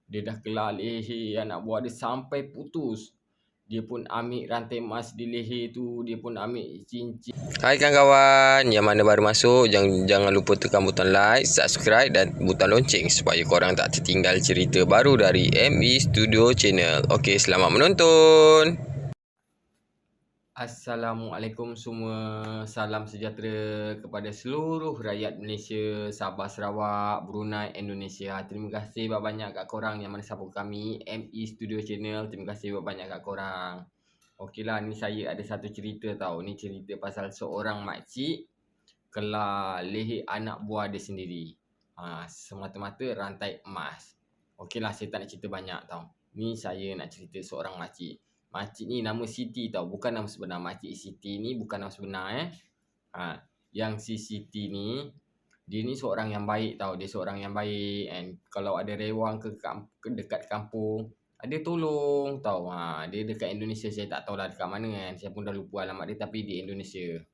Dia dah kelar leher anak buah dia sampai putus. Dia pun ambil rantai emas di leher tu, dia pun ambil cincin. Hai kawan-kawan, yang mana baru masuk, jangan lupa tekan butang like, subscribe dan butang lonceng supaya korang tak tertinggal cerita baru dari ME Studio Channel. Okey, selamat menonton. Assalamualaikum semua. Salam sejahtera kepada seluruh rakyat Malaysia, Sabah, Sarawak, Brunei, Indonesia. Terima kasih banyak kat korang yang mana support kami ME Studio Channel. Terima kasih banyak kat korang. Okeylah, ni saya ada satu cerita tau. Ni cerita pasal seorang makcik kelar leher anak buah dia sendiri. Semata-mata rantai emas. Okeylah, saya tak nak cerita banyak tau. Ni saya nak cerita seorang makcik. Makcik ni nama Siti tau, bukan nama sebenar. Makcik Siti ni bukan nama sebenar Yang si Siti ni, dia ni seorang yang baik tau. Dia seorang yang baik, and kalau ada rewang ke dekat kampung, dia tolong tau. Dia dekat Indonesia, saya tak tahulah dekat mana kan. Saya pun dah lupa alamat dia, tapi di Indonesia.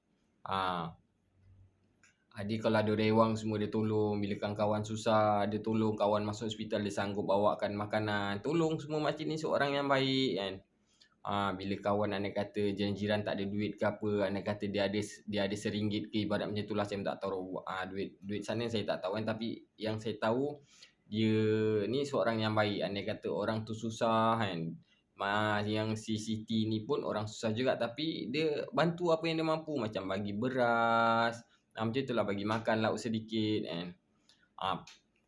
Dia kalau ada rewang semua dia tolong. Bila kawan-kawan susah, dia tolong. Kawan masuk hospital, dia sanggup bawakan makanan. Tolong semua. Makcik ni seorang yang baik kan. Bila kawan anak kata jiran tak ada duit ke apa, anak kata dia ada RM1 ke, ibarat macam itulah. Saya tak tahu duit sana saya tak tahu kan, tapi yang saya tahu dia ni seorang yang baik. Anak kata orang tu susah kan, yang si Siti ni pun orang susah juga, tapi dia bantu apa yang dia mampu, macam bagi beras, macam itulah, bagi makan lauk sedikit kan.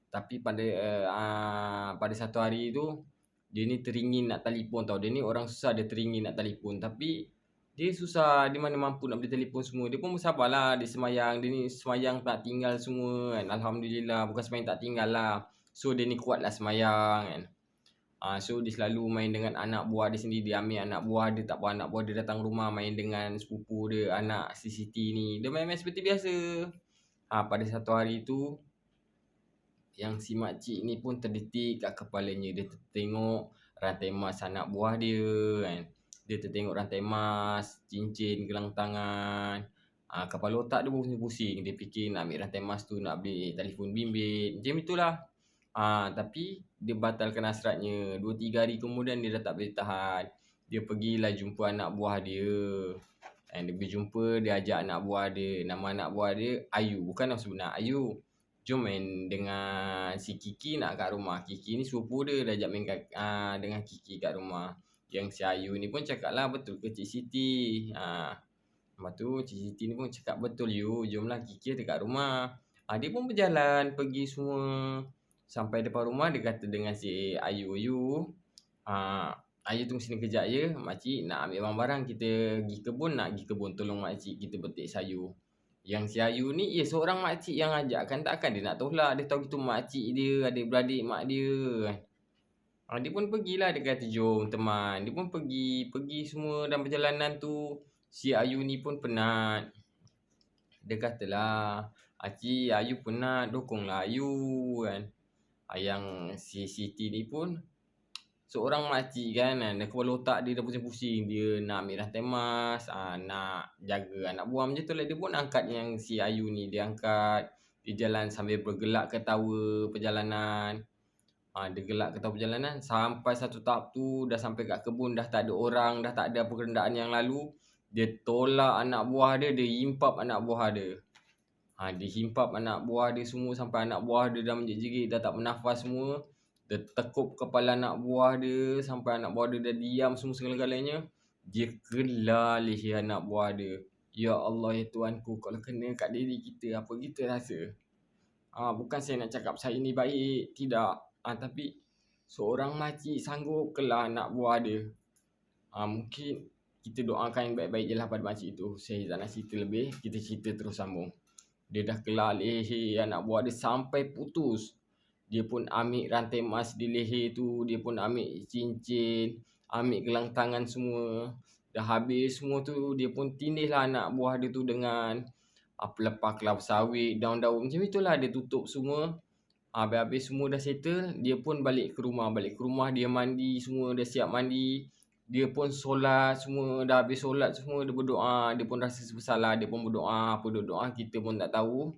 Tapi pada satu hari tu, dia ni teringin nak telefon tau. Dia ni orang susah, dia teringin nak telefon, tapi dia susah, di mana mampu nak beli telefon semua. Dia pun bersabarlah, dia semayang. Dia ni semayang tak tinggal semua kan. Alhamdulillah, bukan semayang tak tinggal lah. So dia ni kuatlah semayang kan. So dia selalu main dengan anak buah dia sendiri. Dia ambil anak buah dia, tak apa, anak buah dia datang rumah main dengan sepupu dia, anak si Siti ni. Dia main-main seperti biasa. Pada satu hari tu, yang si makcik ni pun terdetik kat kepalanya. Dia tengok rantai emas anak buah dia kan. Dia tertengok rantai emas, cincin, gelang tangan. Kepala otak dia pun pusing-pusing. Dia fikir nak ambil rantai emas tu, nak beli telefon bimbit, macam itulah. Tapi dia batalkan hasratnya. 2-3 hari kemudian dia dah tak boleh tahan. Dia pergilah jumpa anak buah dia. Dia berjumpa, dia ajak anak buah dia. Nama anak buah dia Ayu, bukan nama sebenar Ayu. Jom main dengan si Kiki nak kat rumah. Kiki ni sepupu dia, dah ajak main dengan Kiki kat rumah. Yang si Ayu ni pun cakap lah, betul ke Cik Siti? Lepas tu Cik Siti ni pun cakap, betul you, jomlah Kiki ada kat rumah. Dia pun berjalan pergi semua. Sampai depan rumah, dia kata dengan si Ayu, Ayu tunggu sini kejap je, makcik nak ambil barang-barang. Kita pergi kebun, nak pergi kebun, tolong makcik kita petik sayur. Yang si Ayu ni, seorang makcik yang ajak kan, takkan dia nak tolak. Dia tahu gitu makcik dia, adik-beradik mak dia. Dia pun pergilah, dia kata jom teman. Dia pun pergi semua dalam perjalanan tu. Si Ayu ni pun penat. Dia katalah, Cik, Ayu penat, dukunglah Ayu kan. Yang si Siti ni pun seorang makcik kan, dan kepala otak dia dah pusing-pusing. Dia nak ambil rantai emas, nak jaga anak buah macam tu lah. Dia pun angkat yang si Ayu ni. Dia angkat, dia jalan sambil bergelak ketawa perjalanan. Dia gelak ketawa perjalanan. Sampai satu tahap tu, dah sampai kat kebun, dah tak ada orang, dah tak ada apa kenderaan yang lalu. Dia tolak anak buah dia, dia himpap anak buah dia. Dia himpap anak buah dia semua sampai anak buah dia dah menjerit-jerit, dah tak bernafas semua. Dia tekuk kepala anak buah dia sampai anak buah dia dah diam semua segala-galanya. Dia kelar leher anak buah dia. Ya Allah, ya Tuhanku, kalau kena kat diri kita, apa kita rasa? Bukan saya nak cakap saya ni baik, tidak. Tapi seorang makcik sanggup kelar anak buah dia. Mungkin kita doakan yang baik-baik je lah pada makcik tu. Saya tak nak cerita lebih, kita cerita terus sambung. Dia dah kelar leher anak buah dia sampai putus. Dia pun ambil rantai emas di leher tu. Dia pun ambil cincin, ambil gelang tangan semua. Dah habis semua tu, dia pun tindihlah anak buah dia tu dengan pelepah kelapa sawit, daun-daun. Macam itulah dia tutup semua. Habis-habis semua dah settle, dia pun balik ke rumah. Balik ke rumah, dia mandi semua, dah siap mandi. Dia pun solat semua, dah habis solat semua, dia berdoa. Dia pun rasa bersalah, dia pun berdoa. Apa doa kita pun tak tahu.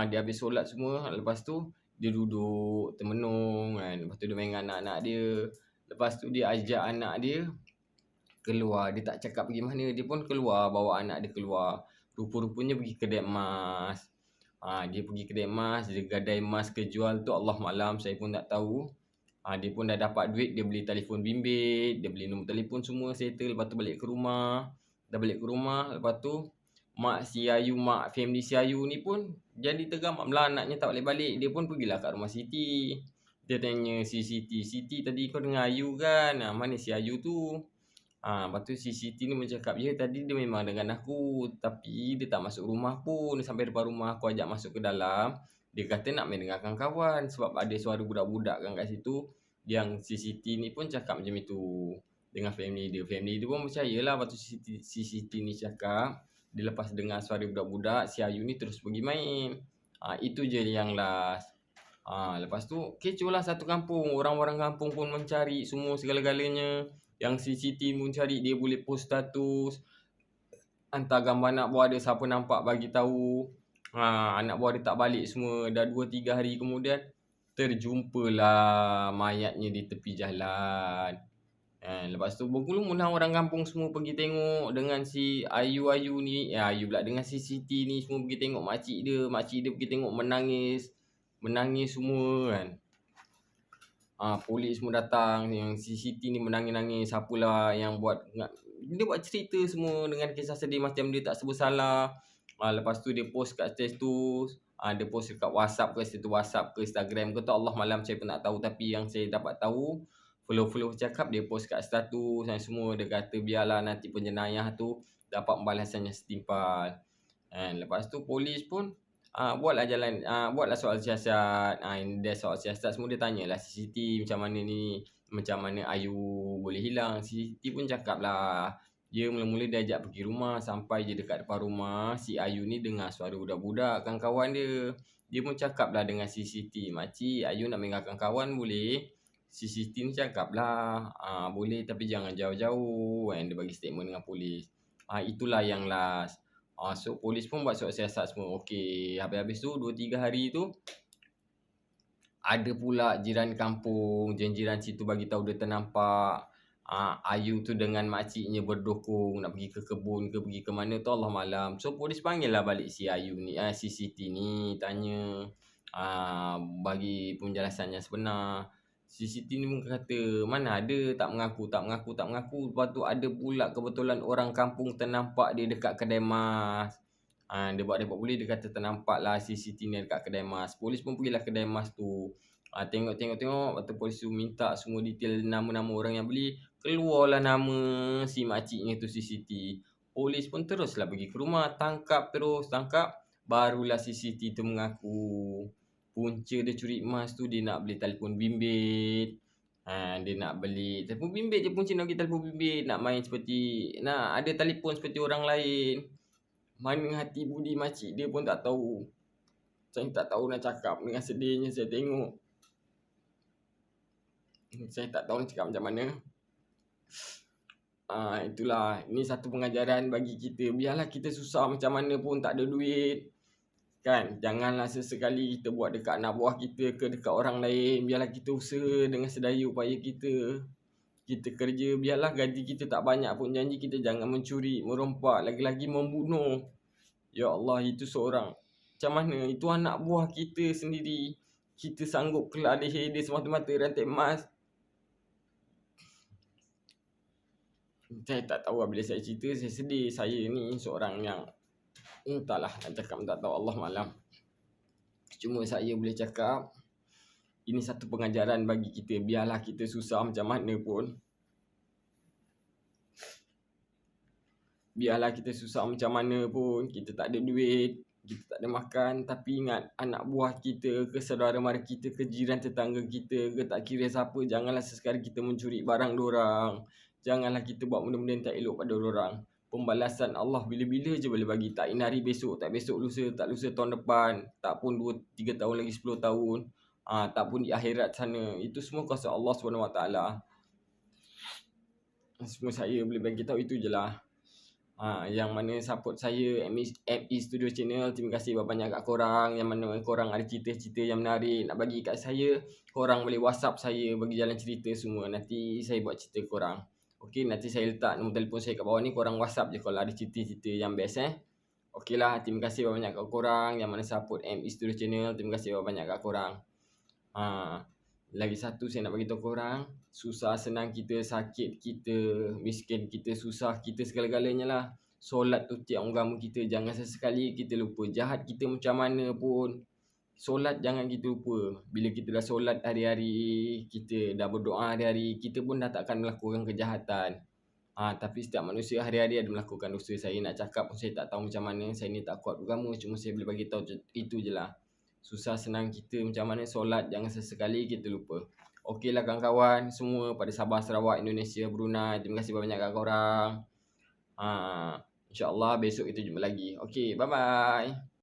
Dia habis solat semua, lepas tu Dia duduk termenung kan. Lepas tu dia main dengan anak-anak dia. Lepas tu dia ajak anak dia keluar. Dia tak cakap pergi mana. Dia pun keluar, bawa anak dia keluar. Rupa-rupanya pergi kedai emas. Dia pergi kedai emas. Dia gadai emas ke jual tu Allah malam. Saya pun tak tahu. Dia pun dah dapat duit. Dia beli telefon bimbit. Dia beli nombor telefon semua settle. Lepas tu balik ke rumah. Dah balik ke rumah. Lepas tu mak si Ayu, mak family si Ayu ni pun jadi tergamam lah anaknya tak balik-balik. Dia pun pergilah kat rumah Siti. Dia tanya si Siti, Siti tadi kau dengan Ayu kan? Mana si Ayu tu? Lepas tu si Siti ni bercakap, ya tadi dia memang dengan aku. Tapi dia tak masuk rumah pun. Dia sampai depan rumah aku ajak masuk ke dalam. Dia kata nak main dengan kawan-kawan. Sebab ada suara budak-budak kan kat situ. Yang si Siti ni pun cakap macam itu. Dengan family dia. Family dia pun percayalah. Lepas tu si Siti ni cakap. Dia lepas dengar suara budak-budak, si Ayu ni terus pergi main. Itu je yang last. Lepas tu kecoh lah satu kampung. Orang-orang kampung pun mencari semua segala-galanya. Yang si Siti pun cari, dia boleh post status. Hantar gambar anak buah dia, siapa nampak bagi tahu. Anak buah dia tak balik semua. Dah 2-3 hari kemudian terjumpalah mayatnya di tepi jalan. Lepas tu bergulung lah orang kampung semua pergi tengok dengan si Ayu ni. Ayu pula dengan si Siti ni semua pergi tengok makcik dia. Makcik dia pergi tengok menangis. Menangis semua kan. Polis semua datang. Yang si Siti ni menangis-nangis. Siapalah yang buat. Dia buat cerita semua dengan kisah sedih macam dia tak bersalah. Lepas tu dia post kat status. Dia post kat WhatsApp ke, status WhatsApp ke, Instagram ke tu Allah malam saya pun tak tahu. Tapi yang saya dapat tahu, follow cakap dia post kat status dan semua. Dia kata biarlah nanti penjenayah tu dapat pembalasan yang setimpal. Lepas tu polis pun buatlah soal siasat. Dia soal siasat semua dia tanyalah si Siti macam mana ni, macam mana Ayu boleh hilang. Si Siti pun cakap lah. Dia mula-mula dia ajak pergi rumah. Sampai je dekat depan rumah, si Ayu ni dengar suara budak-budak kawan-kawan dia. Dia pun cakap lah dengan si Siti, makcik Ayu nak main dengan kawan-kawan boleh? Si Siti ni cakap lah, boleh tapi jangan jauh-jauh. Dia bagi statement dengan polis. Itulah yang last. So polis pun buat surat siasat semua. Okey, habis-habis tu 2-3 hari tu ada pula jiran kampung, jiran situ bagi tahu dia ternampak Ayu tu dengan makciknya berdokong nak pergi ke kebun ke pergi ke mana tu Allah malam. So polis panggil lah balik si Ayu ni, si Siti ni tanya, bagi penjelasan yang sebenar. Si Siti ni pun kata mana ada, tak mengaku. Lepas tu ada pula kebetulan orang kampung ternampak dia dekat kedai emas. Dia buat report polis, dia kata ternampak lah si Siti ni dekat kedai emas. Polis pun pergilah kedai emas tu. Tengok. Lepas tu polis tu minta semua detail nama-nama orang yang beli. Keluarlah nama si makciknya tu si Siti. Polis pun teruslah pergi ke rumah. Tangkap. Barulah si Siti tu mengaku. Punca dia curi emas tu dia nak beli telefon bimbit. Dia nak beli telefon bimbit je punca nak beli telefon bimbit. Nak main seperti, nak ada telefon seperti orang lain. Mana hati budi makcik dia pun tak tahu. Saya tak tahu nak cakap. Dengan sedihnya saya tengok. Saya tak tahu nak cakap macam mana. Itulah. Ini satu pengajaran bagi kita. Biarlah kita susah macam mana pun tak ada duit. Kan? Janganlah sesekali kita buat dekat anak buah kita ke dekat orang lain. Biarlah kita usaha dengan sedaya upaya kita. Kita kerja. Biarlah gaji kita tak banyak pun. Janji kita jangan mencuri, merompak. Lagi-lagi membunuh. Ya Allah, itu seorang. Macam mana? Itu anak buah kita sendiri. Kita sanggup kelak leher dia semata-mata rantai emas. Saya tak tahu bila saya cerita, saya sedih. Saya ni seorang yang entahlah nak cakap, tak tahu Allah malam. Cuma saya boleh cakap ini satu pengajaran bagi kita. Biarlah kita susah macam mana pun. Biarlah kita susah macam mana pun. Kita tak ada duit, kita tak ada makan. Tapi ingat, anak buah kita ke saudara mara kita ke jiran tetangga kita ke tak kira siapa, janganlah sesekali kita mencuri barang dorang. Janganlah kita buat benda-benda yang tak elok pada orang. Pembalasan Allah bila-bila je boleh bagi. Tak ini hari, besok, tak besok, lusa, tak lusa tahun depan. Tak pun 2-3 tahun lagi, 10 tahun. Tak pun di akhirat sana. Itu semua kuasa Allah SWT. Semua saya boleh bagi tahu itu je lah. Yang mana support saya ME Studio Channel, terima kasih banyak kat korang. Yang mana korang ada cerita-cerita yang menarik nak bagi kat saya, korang boleh WhatsApp saya bagi jalan cerita semua. Nanti saya buat cerita korang. Okey, nanti saya letak nombor telefon saya kat bawah ni, korang WhatsApp je kalau ada cerita-cerita yang best Okey lah, terima kasih banyak kat korang yang mana support ME Studio Channel. Terima kasih banyak kat korang. Lagi satu saya nak bagi tahu korang, susah senang kita, sakit kita, miskin kita, susah kita, segala-galanya lah. Solat tu tiap agama kita, jangan sesekali kita lupa. Jahat kita macam mana pun, solat jangan kita lupa. Bila kita dah solat hari-hari, kita dah berdoa hari-hari, kita pun dah takkan melakukan kejahatan. Tapi setiap manusia hari-hari ada melakukan dosa. Saya nak cakap pun saya tak tahu macam mana. Saya ni tak kuat agama, cuma saya boleh bagi tahu itu je lah. Susah senang kita macam mana solat, jangan sesekali kita lupa. Okeylah kawan-kawan semua pada Sabah, Sarawak, Indonesia, Brunei. Terima kasih banyak kat korang. InsyaAllah besok kita jumpa lagi. Okey, bye-bye.